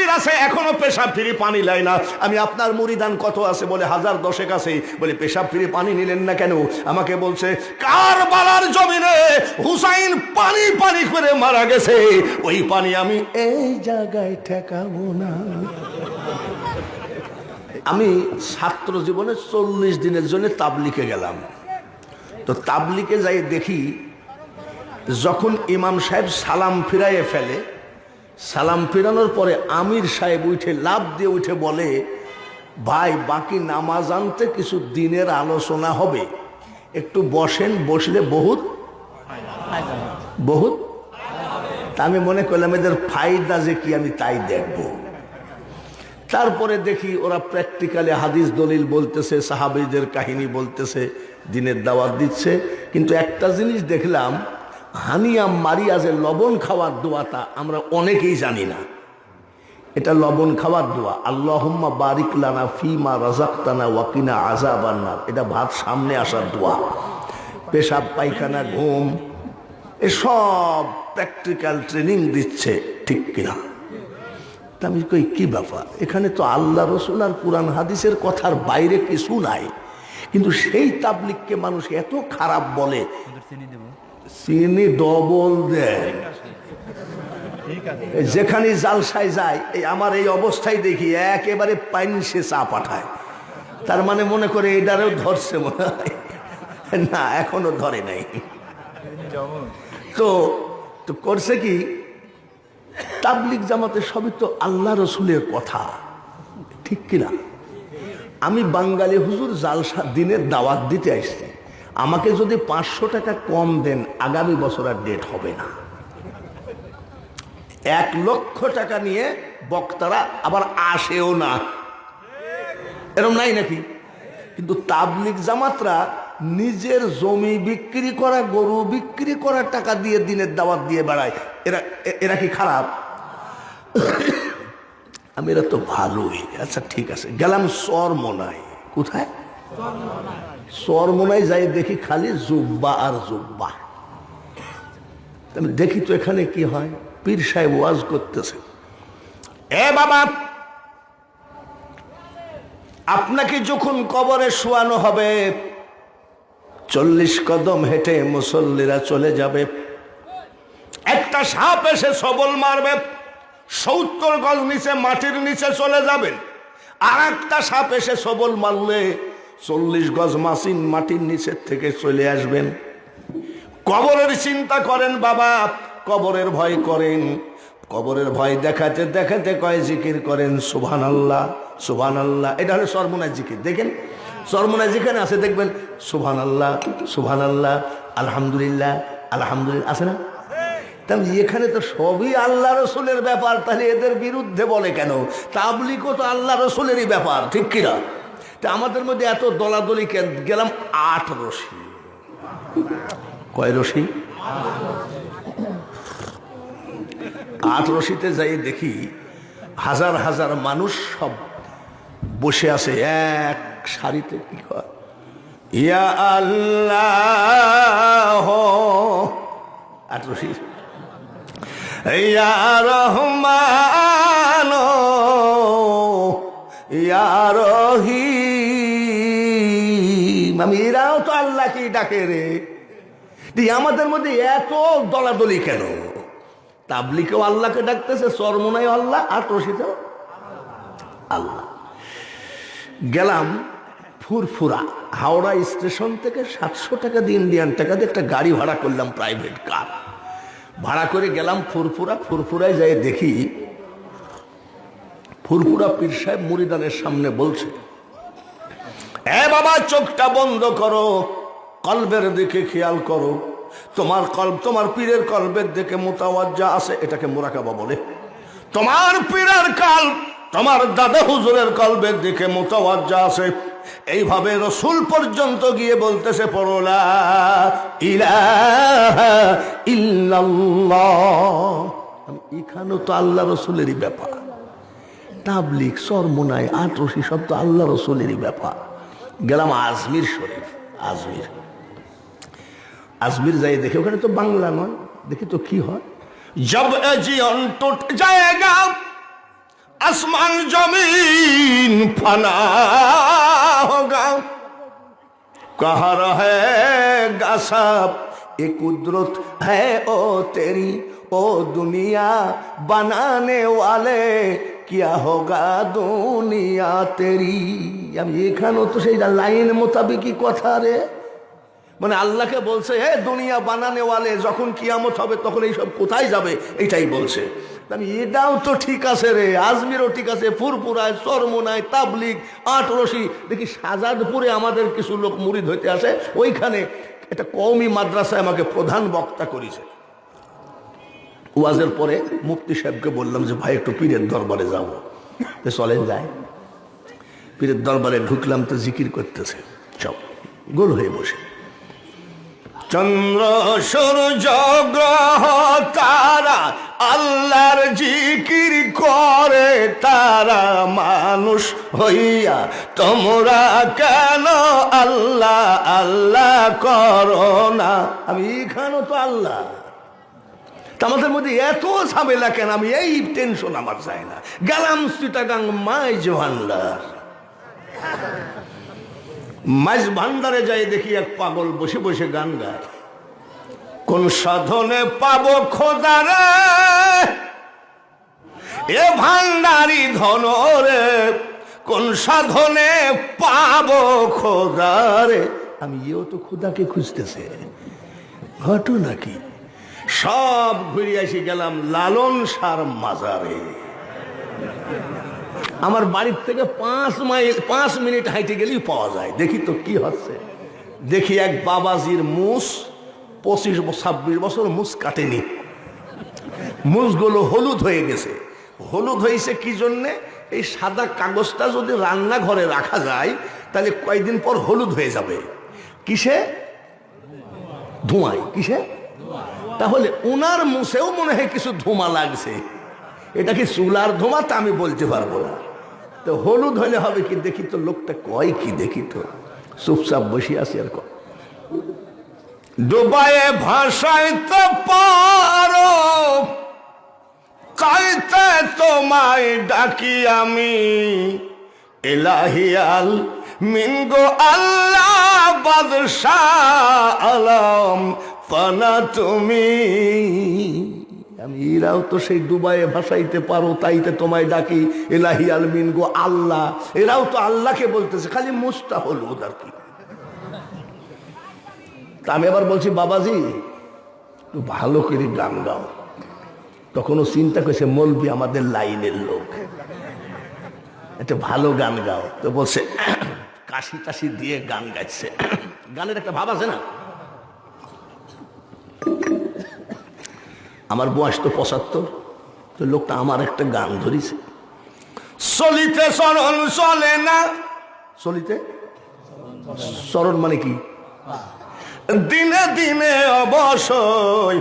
পীর আছে এখনো পেশাব ফিরে পানি লাই না। আমি আপনার মুরিদান কত আছে বলে 1010 আছে। বলে পেশাব ফিরে পানি নিলেন না কেন? আমাকে বলছে কারবালার জমিনে হুসাইন পানি পানি করে মারা গেছে, ওই পানি আমি এই জায়গায় ঠেকাবো না। আমি ছাত্র জীবনে 40 দিনের জন্য তাবলিগে গেলাম। তো তাবলিগে যাই দেখি যখন ইমাম সাহেব সালাম ফিরাইয়ে ফেলে, সালাম ফিরানোর পরে আমির সাহেব উঠে লাফ দিয়ে উঠে বলে, ভাই বাকি নামাজ আনতে কিছু দিনের আলোচনা হবে, একটু বসেন, বসলে বহুত বহুত। তা আমি মনে করলাম এদের ফায়দা যে কি আমি তাই দেখব। তারপরে দেখি ওরা প্র্যাকটিক্যালি হাদিস দলিল বলতেছে, সাহাবীদের কাহিনী বলতেছে, দিনের দাওয়াত দিচ্ছে। কিন্তু একটা জিনিস দেখলাম, হানিয়া মারিয়াজের লবণ খাওয়ার দোয়াটা আমরা অনেকেই জানি না। এটা লবণ খাওয়ার দোয়া, আল্লাহুম্মা বারিক লানা ফিমা রাযাকতানা ওয়াকিনা আযাবান নার। এটা ভাত সামনে আসার দোয়া। পেশাব পায়খানা ঘুম এসব প্র্যাকটিক্যাল ট্রেনিং দিচ্ছে, ঠিক কিনা? তা আমি কই কি ব্যাপার, এখানে তো আল্লাহ রসুল আর কুরআন হাদিসের কথার বাইরে কিছু নাই, কিন্তু সেই তাবলিগকে মানুষ এত খারাপ বলে, চিনি ডবল দেয়। যেখানে জালসায় যায়, এই আমার এই অবস্থায় দেখি একেবারে পাইনসে চা পাঠায়। তার মানে মনে করে এটারেও ধরছে মনে হয়, না এখনো ধরে নাই। তো করছে কি, তাবলিগ জামাতে সবই তো আল্লাহ রসুলের কথা, ঠিক কিনা? আমি বাঙালি হুজুর জালসা দিনের দাওয়াত দিতে আসছি, আমাকে যদি 500 টাকা কম দেন আগামী বছর আর ডেট হবে না। 1 লক্ষ টাকা নিয়ে বক্তারা আবার আসেও না, এরকম নাই নাকি? কিন্তু তাবলিগ জামাতরা নিজের জমি বিক্রি করা, গরু বিক্রি করার টাকা দিয়ে দিনের দাওয়াত দিয়ে বেড়ায়। এরা কি খারাপ? আমি এরা তো ভালোই। আচ্ছা ঠিক আছে, গেলাম চরমোনাই। কোথায়? চরমোনাই যাই দেখি খালি জুব্বা আর জুব্বা। আমি দেখি তো এখানে কি হয়, পীর সাহেব ওয়াজ করতেছে, এ বাবা আপনাকে যখন কবরে শোয়ানো হবে 40 কদম হেঁটে মুসল্লিরা চলে যাবে, একটা সাপ এসে সবল মারবে, 70 গজ নিচে মাটির নিচে চলে যাবেন। আর একটা সাপ এসে সবল মারলে 40 গজ মাটির নিচের থেকে চলে আসবেন। কবরের চিন্তা করেন বাবা, কবরের ভয় করেন। কবরের ভয় দেখাতে দেখাতে কয় জিকির করেন সুবহানাল্লাহ সুবহানাল্লাহ। এটা হলো সর্বনাশ জিকির। দেখেন সর্বনাশ যেখানে আছে দেখবেন সুবহানাল্লাহ সুবহানাল্লাহ, আলহামদুলিল্লাহ আলহামদুলিল্লাহ, আছে না? তাহলে এখানে তো সবই আল্লাহ রসুলের ব্যাপার, তাহলে এদের বিরুদ্ধে বলে কেন? তাবলিগও তো আল্লাহ রসুলেরই ব্যাপার, ঠিক কিনা? তা আমাদের মধ্যে এত দলাদলি কেন? গেলাম 8 রশি। কয় রশি? 8 রশিতে যাই দেখি হাজার হাজার মানুষ সব বসে আছে এক সারিতে। কি কয়? ইয়া আল্লাহ 8 রশি, ইয়া রহমান ইয়া রহিম। আমি এরাও তো আল্লাহকে ডাকে রে। আমাদের মধ্যে এত দলাদলি কেন? তাবলিগেও আল্লাহকে ডাকতেছে, চরমোনাই আল্লাহ, 8 রশিতেও আল্লাহ। গেলাম ফুরফুরা, হাওড়া স্টেশন থেকে 700 টাকা দিয়ে ইন্ডিয়ান টাকা দিয়ে একটা গাড়ি ভাড়া করলাম, প্রাইভেট কার ভাড়া করে গেলাম ফুরফুরা। ফুরফুরায় যাই দেখি ফুরফুরা পীর সাহেব মুরিদানের সামনে বলছে, এ বাবা চোখটা বন্ধ করো, কলবের দিকে খেয়াল করো, তোমার কলব তোমার পীরের কলবের দিকে মুতাওয়াজ্জা আছে, এটাকে মুরাকাবা বলে। তোমার পীরের কলব তোমার দাদা হুজুরের কলবের দিকে মুতাওয়াজ্জা আছে। এইভাবে রসুল পর্যন্ত গিয়ে বলতেছে, পড়ো লা ইলাহা ইল্লাল্লাহ। এখানেও তো আল্লাহ রসুলেরই ব্যাপার। তাবলিগ, চরমোনাই, 8 রশি সব তো আল্লাহ রসুলেরই ব্যাপার। গেলাম আজমির শরীফ। আজমির যাই দেখি ওখানে তো বাংলা নয়, দেখি তো কি হয়। জব জিয়ন টুট জায়েগা आसमान जमीन फना होगा, कहाँ रहे गसब ये कुदरत है ओ तेरी, ओ दुनिया बनाने वाले क्या होगा दुनिया तेरी। আমি এখানেও তো সেই লাইন মোতাবেকই কথা রে, মানে আল্লাহকে বলছে হে দুনিয়া বানানে ওয়ালে, যখন কিয়ামত হবে তখন এইসব কোথায় যাবে এটাই বলছে। আমি এটাও তো ঠিক আছে রে, আজমিরও ঠিক আছে, ফুরপুরায়, চরমোনায়, তাবলিগ, আটরশি, দেখি শাহজাদপুরে আমাদের কিছু লোক মুরিদ হইতে আসে, ওইখানে একটা কওমি মাদ্রাসায় আমাকে প্রধান বক্তা করেছে। ওয়াজের পরে মুফতি সাহেবকে বললাম যে ভাই একটু পীরের দরবারে যাবো, চলেন যায়। পীরের দরবারে ঢুকলাম তো জিকির করতেছে সব গোল হয়ে বসে, চন্দ্র সূর্য গ্রহ তারা আল্লাহর জিকির করে তারা, মানুষ হইয়া তোমরা কেন আল্লাহ আল্লাহ করো না। আমি এখানেও তো আল্লাহ, আমাদের মধ্যে এত ঝামেলা কেন? আমি এই টেনশন আমার চাই না। গেলাম চিটাগাং মাইজ ভান্ডার, মাইজ ভান্ডারে যাই দেখি এক পাগল বসে বসে গান গায়, কোন সাধনে পাবো খোদারে এ ভান্ডারি ধন রে, কোন সাধনে পাবো খোদারে। আমি এও তো খোদাকে খুঁজতেছে, ঘটনা কি? সব ঘুরে এসে গেলাম লালন সার মাজারে। আমার বাড়ির থেকে 5 মিনিট হাইটে গেলেই পাওয়া যায়। দেখি তো কি হচ্ছে, দেখি এক বাবাজির মুস 25-26 বছর মুস কাটেনি, মুসগুলো হলুদ হয়ে গেছে। হলুদ হয়েছে কি জন্যে? এই সাদা কাগজটা যদি রান্নাঘরে রাখা যায় তাহলে কয়েকদিন পর হলুদ হয়ে যাবে। কিসে? ধোঁয়ায়। কিসে? তাহলে ওনার মুছেও মনে হয় কিছু ধোঁয়া লাগছে। এটা কি চুলার ধোঁয়া তা আমি বলতে পারবো না। তো হলুদ হলে হবে কি? দেখি তো লোকটা কয় কি, দেখি তো। চুপচাপ বসে আছি আর কয়, ডুবায়ে ভাসাইতে পারো কাইতে তোমায় ডাকি আমি, ইলাহিয়াল মিনগো আল্লাহ বাদশাহ আলম ফানা তুমি। আমি এরাও তো সেই ডুবায়ে ভাসাইতে পারো তাইতে তোমায় ডাকি, ইলাহি আলমিন গো আল্লাহ। এরাও তো আল্লাহকে বলতেছে, খালি মুস্তা হলুদ আর কি। তা আমি আবার বলছি বাবাজি একটু ভালো করে গান গাও। তখনও চিন্তা করছে মৌলবি আমাদের লাইনের লোক, একটা ভালো গান গাও। তো বলছে কাশি টাশি দিয়ে গান গাইছে। গানের একটা ভাব আছে না? আমার বয়স তো 75, তো লোকটা আমার একটা গান ধরিছে, চলিতে চরণ চলে না। চলিতে চরণ মানে কি? দিনে দিনে অবশ্যই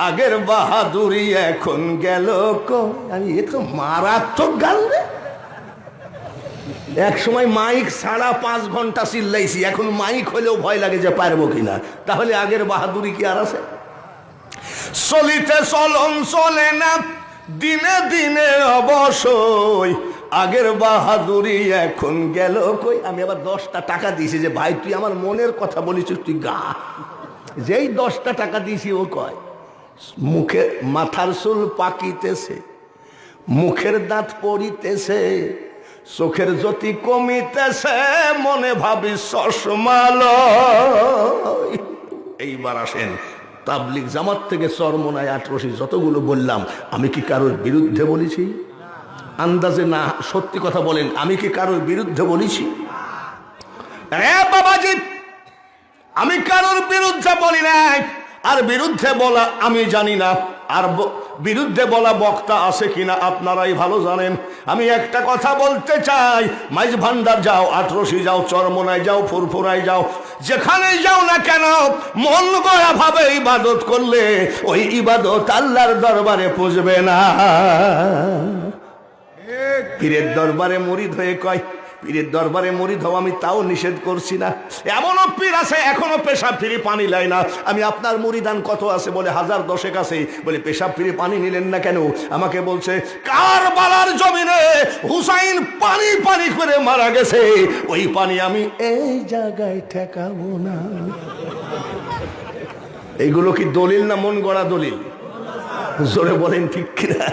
আগের বাহাদুরি এখন গেল কই। আমি এ তো মারাত্মক গান রে। এক সময় মাইক ছাড়া 5 ঘন্টা চিল্লাইছি, এখন মাইক হলেও ভয় লাগে যে পারবো কিনা। তাহলে আগের বাহাদুরি কি আর আছে? চলিতে চলন চলে না, দিনে দিনে অবশ্যই আগের বাহাদুরি এখন গেল কই। আমি আবার 10টা টাকা দিয়েছি যে ভাই তুই আমার মনের কথা বলিস, তুই গা। যেই 10টা টাকা দিয়েছি ও কয় মুখে মাথার চুল পাকিতেছে, মুখের দাঁত পড়িতেছে, চোখের জ্যোতি কমিতেছে, মনে ভাবি চশমালো। এইবার আসেন তাবলিগ জামাত থেকে চরমোনায় 18 যতগুলো বললাম, আমি কি কারোর বিরুদ্ধে বলেছি? আন্দাজে না, সত্যি কথা বলেন, আমি কি কারোর বিরুদ্ধে বলেছি? বাবাজি আমি কারোর বিরুদ্ধে বলি নাই। আর বিরুদ্ধে বলা আমি জানি না, আর বিরুদ্ধে বলা বক্তা আছে কিনা আপনারাই ভালো জানেন। আমি একটা কথা বলতে চাই, মাইজ ভান্ডার যাও, 18 যাও, চরমোনায় যাও, ফুরফুরায় যাও, যেখানেই যাও না কেন মন গড়া ভাবে ইবাদত করলে ওই ইবাদত আল্লাহর দরবারে পুজবে না। পীরের দরবারে মুরিদ হয়ে কয়, পীরের দরবারে মুরিদ হও, আমি তাও নিষেধ করছি না। এমনও পীর আছে এখনো পেশাব ফিরে পানি লাই না। আমি আপনার মুরিদান কত আছে বলে 1000 10 আছে, বলে পেশাব ফিরে পানি নিলেন না কেন? আমাকে বলছে কারবালার জমি জমিনে হুসাইন পানি পানি করে মারা গেছে, ওই পানি আমি এই জায়গায় ঠেকাবো না। এইগুলো কি দলিল না মন গড়া দলিল? জোরে বলেন ঠিক কিনা?